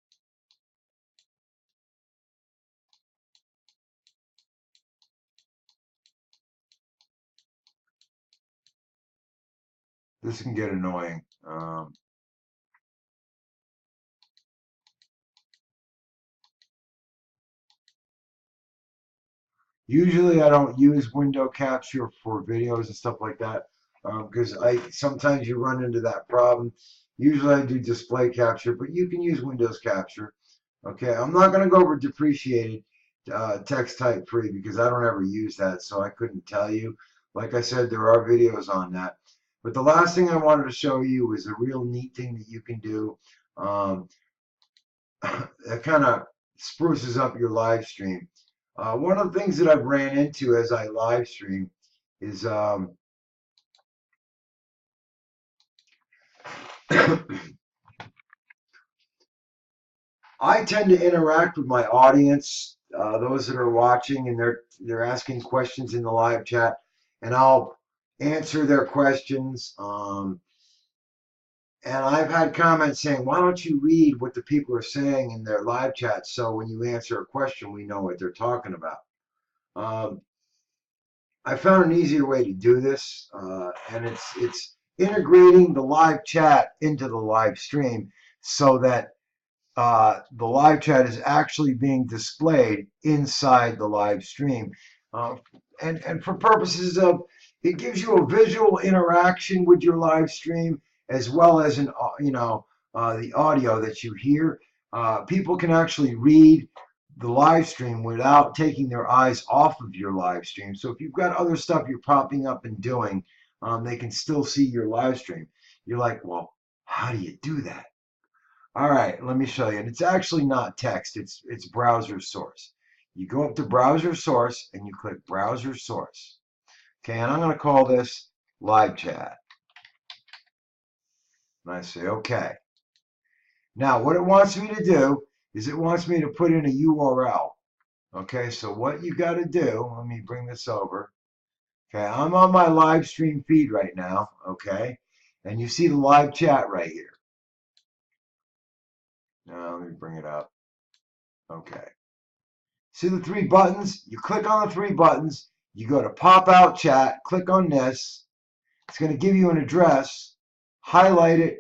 This can get annoying. Usually I don't use window capture for videos and stuff like that because sometimes you run into that problem. Usually I do display capture, but you can use Windows capture. Okay, I'm not going to go over depreciated text type free because I don't ever use that, so I couldn't tell you. Like I said, there are videos on that. But the last thing I wanted to show you is a real neat thing that you can do. That kind of spruces up your live stream. One of the things that I've ran into as I live stream is I tend to interact with my audience, those that are watching, and they're asking questions in the live chat, and I'll answer their questions. And I've had comments saying, "Why don't you read what the people are saying in their live chat so when you answer a question, we know what they're talking about?" Um, I found an easier way to do this, and it's integrating the live chat into the live stream so that the live chat is actually being displayed inside the live stream. And for purposes of, it gives you a visual interaction with your live stream as well as the audio that you hear. People can actually read the live stream without taking their eyes off of your live stream. So if you've got other stuff you're popping up and doing, they can still see your live stream. You're like, well, how do you do that? All right, let me show you. And it's actually not text, it's browser source. You go up to browser source and you click browser source. Okay, and I'm going to call this live chat. And I say, okay. Now, what it wants me to do is it wants me to put in a URL. Okay, so what you got to do, let me bring this over. Okay, I'm on my live stream feed right now. Okay, and you see the live chat right here. Now, let me bring it up. Okay. See the three buttons? You click on the three buttons, you go to pop out chat, click on this. It's going to give you an address, highlight it,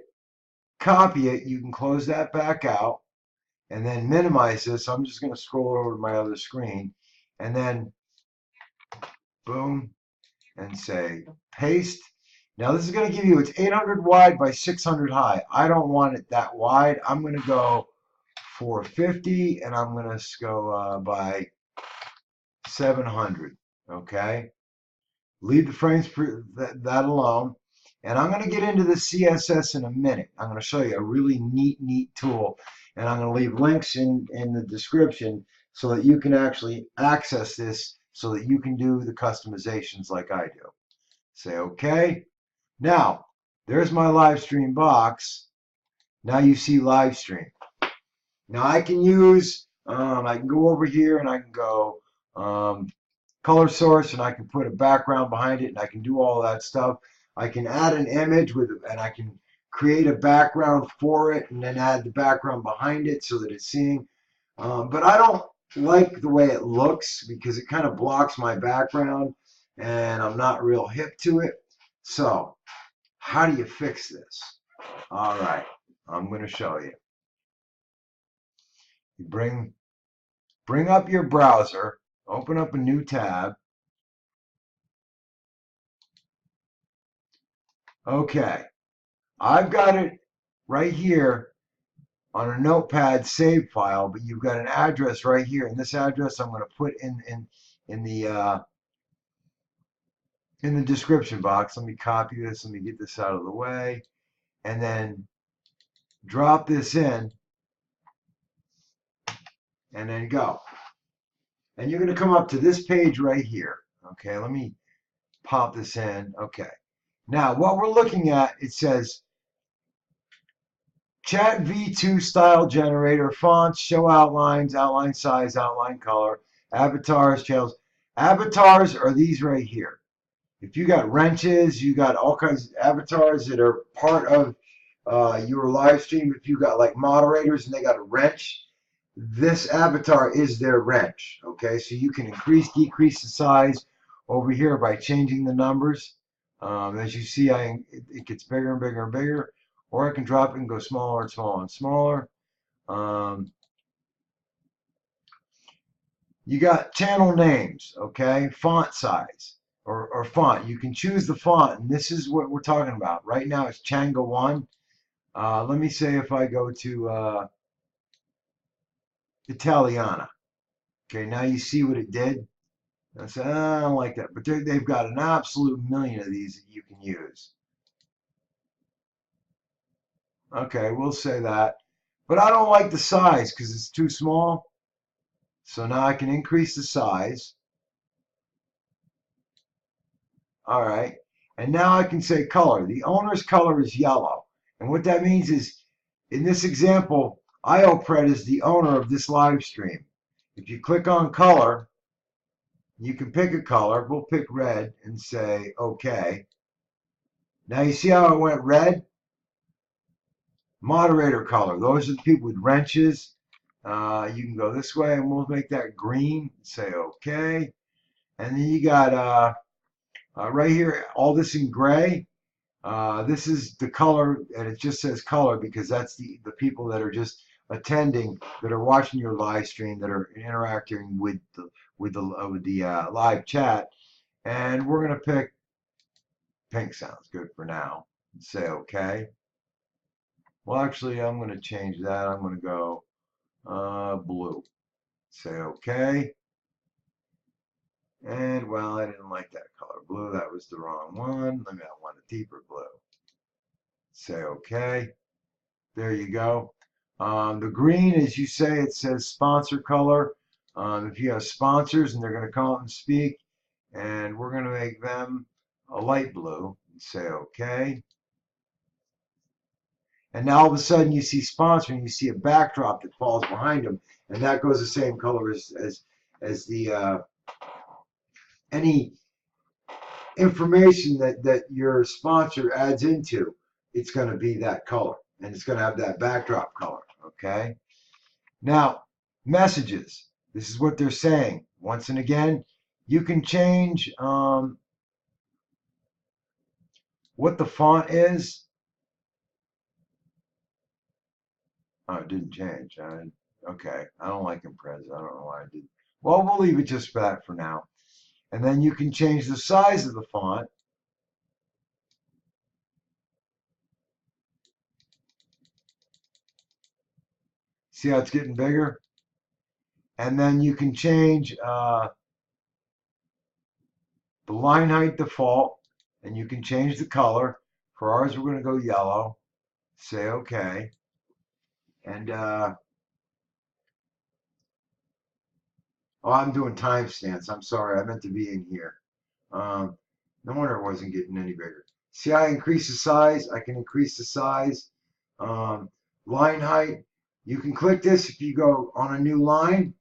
copy it. You can close that back out and then minimize this. I'm just going to scroll over to my other screen and then boom and say paste. Now this is going to give you, it's 800 wide by 600 high. I don't want it that wide. I'm going to go 450 and I'm going to go by 700. Okay, leave the frames that alone. And I'm going to get into the CSS in a minute. I'm going to show you a really neat tool. And I'm going to leave links in the description so that you can actually access this so that you can do the customizations like I do. Say okay. Now, there's my live stream box. Now you see live stream. Now I can use, I can go over here and I can go color source and I can put a background behind it and I can do all that stuff. I can add an image and I can create a background for it and then add the background behind it so that it's seeing. But I don't like the way it looks because it kind of blocks my background and I'm not real hip to it. So how do you fix this? All right, I'm going to show you. You bring up your browser, open up a new tab. Okay, I've got it right here on a notepad save file, but you've got an address right here, and this address I'm going to put in the description box. Let me copy this. Let me get this out of the way, and then drop this in, and then go. And you're going to come up to this page right here. Okay, let me pop this in. Okay, now what we're looking at, it says Chat V2 style generator, fonts, show outlines, outline size, outline color, avatars, channels. Avatars are these right here. If you got wrenches, you got all kinds of avatars that are part of your live stream. If you got like moderators and they got a wrench, this avatar is their wrench. Okay, so you can increase, decrease the size over here by changing the numbers. As you see, it gets bigger and bigger and bigger, or I can drop it and go smaller and smaller and smaller. You got channel names, okay, font size or font. You can choose the font, and this is what we're talking about. Right now it's Changa 1. Let me say if I go to Italiana. Okay, now you see what it did. I said, I don't like that. But they've got an absolute million of these that you can use. Okay, we'll say that. But I don't like the size because it's too small. So now I can increase the size. All right. And now I can say color. The owner's color is yellow. And what that means is, in this example, IOPRED is the owner of this live stream. If you click on color, you can pick a color. We'll pick red and say OK. Now you see how it went red? Moderator color. Those are the people with wrenches. You can go this way and we'll make that green. Say OK. And then you got right here, all this in gray. This is the color, and it just says color because that's the people that are just attending, that are watching your live stream, that are interacting with the live chat. And we're gonna pick pink. Sounds good for now. Say OK. Well, actually, I'm gonna change that. I'm gonna go blue. Say OK. And well, I didn't like that color blue. That was the wrong one. Let me. I want a deeper blue. Say OK. There you go. The green, as you say, it says sponsor color. If you have sponsors and they're going to come up and speak, and we're going to make them a light blue and say OK. And now all of a sudden you see sponsor and you see a backdrop that falls behind them, and that goes the same color as the any information that your sponsor adds into. It's going to be that color, and it's going to have that backdrop color. Okay. Now, messages. This is what they're saying. Once and again, you can change what the font is. Oh, it didn't change. Okay. I don't like Impreza. I don't know why I did. Well, we'll leave it just for that for now. And then you can change the size of the font. See how it's getting bigger? And then you can change the line height default, and you can change the color. For ours, we're going to go yellow. Say OK. And oh, I'm doing timestamps. I'm sorry. I meant to be in here. No wonder it wasn't getting any bigger. See, I increase the size. I can increase the size. Line height. You can click this if you go on a new line.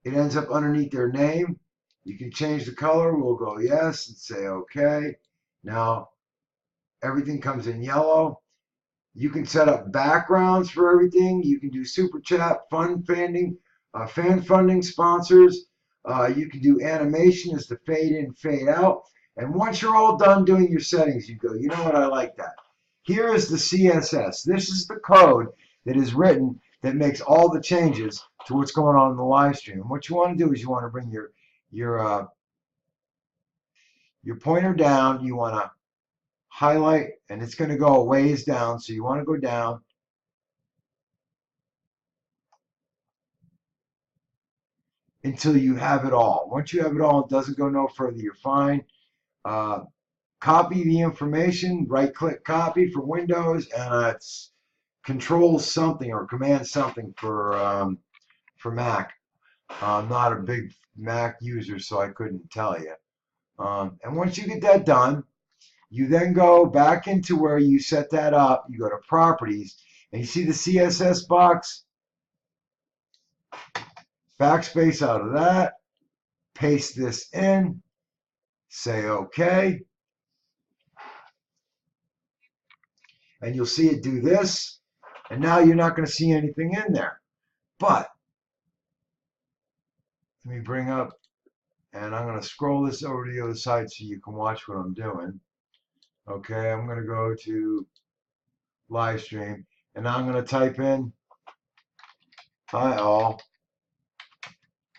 It ends up underneath their name. You can change the color. We'll go yes and say OK. Now everything comes in yellow. You can set up backgrounds for everything. You can do super chat, fan funding, sponsors. You can do animation as to fade in, fade out. And once you're all done doing your settings, you go, you know what, I like that. Here is the CSS. This is the code that is written that makes all the changes to what's going on in the live stream. And what you want to do is you want to bring your pointer down. You want to highlight, and it's going to go a ways down. So you want to go down until you have it all. Once you have it all, it doesn't go no further. You're fine. Copy the information, right click copy for Windows, and it's control something or command something for Mac. I'm not a big Mac user, so I couldn't tell you. And once you get that done, you then go back into where you set that up. You go to properties, and you see the CSS box. Backspace out of that. Paste this in. Say OK. And you'll see it do this. And now you're not going to see anything in there. But let me bring up, and I'm going to scroll this over to the other side so you can watch what I'm doing. Okay, I'm going to go to live stream, and now I'm going to type in, hi all,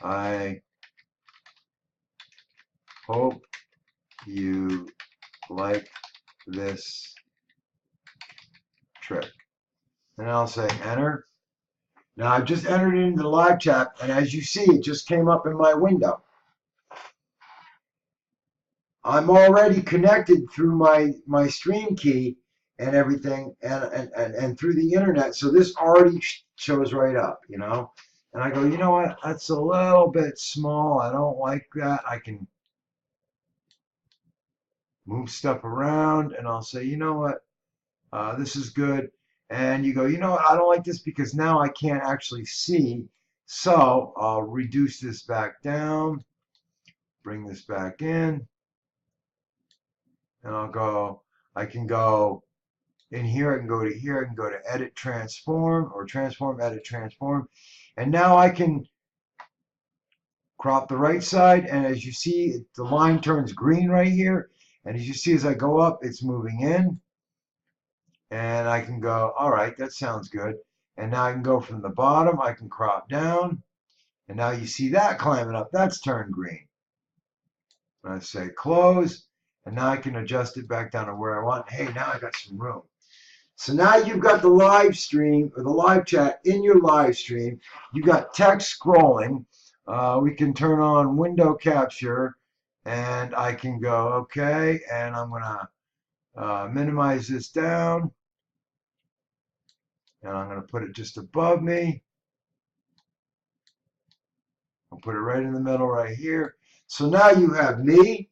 I hope you like this trick. And I'll say enter. Now I've just entered it into the live chat, and as you see, it just came up in my window. I'm already connected through my stream key and everything, and through the internet, so this already shows right up, you know. And I go, you know what? That's a little bit small. I don't like that. I can move stuff around, and I'll say, you know what? This is good. And you go, you know what? I don't like this because now I can't actually see. So I'll reduce this back down, bring this back in, and I'll go, I can go in here, I can go to here, I can go to edit transform, or transform, edit transform. And now I can crop the right side, and as you see, the line turns green right here. And as you see, as I go up, it's moving in. And I can go, all right, that sounds good. And now I can go from the bottom, I can crop down. And now you see that climbing up, that's turned green. And I say close, and now I can adjust it back down to where I want. Hey, now I got some room. So now you've got the live stream, or the live chat in your live stream. You got text scrolling. We can turn on window capture, and I can go, okay, and I'm going to minimize this down. And I'm going to put it just above me. I'll put it right in the middle right here. So now you have me.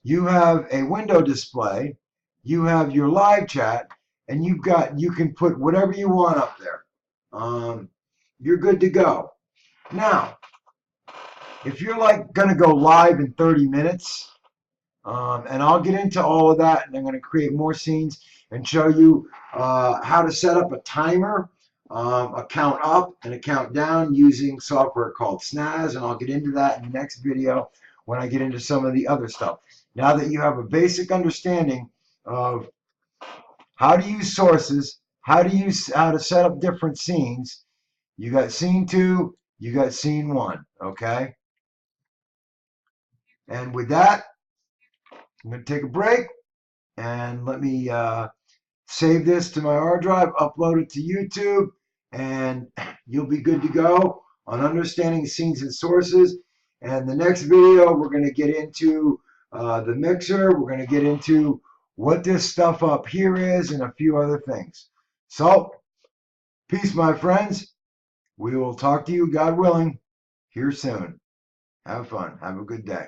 You have a window display. You have your live chat. And you can put whatever you want up there. You're good to go. Now, if you're like going to go live in 30 minutes, and I'll get into all of that, and I'm going to create more scenes and show you how to set up a timer, a count up and a count down using software called Snaz, and I'll get into that in the next video when I get into some of the other stuff. Now that you have a basic understanding of how to use sources, how to set up different scenes, you got scene 2, you got scene 1, okay? And with that, I'm going to take a break, and let me save this to my hard drive, upload it to YouTube, and you'll be good to go on understanding scenes and sources. And the next video, we're going to get into the mixer. We're going to get into what this stuff up here is and a few other things. So, peace, my friends. We will talk to you, God willing, here soon. Have fun. Have a good day.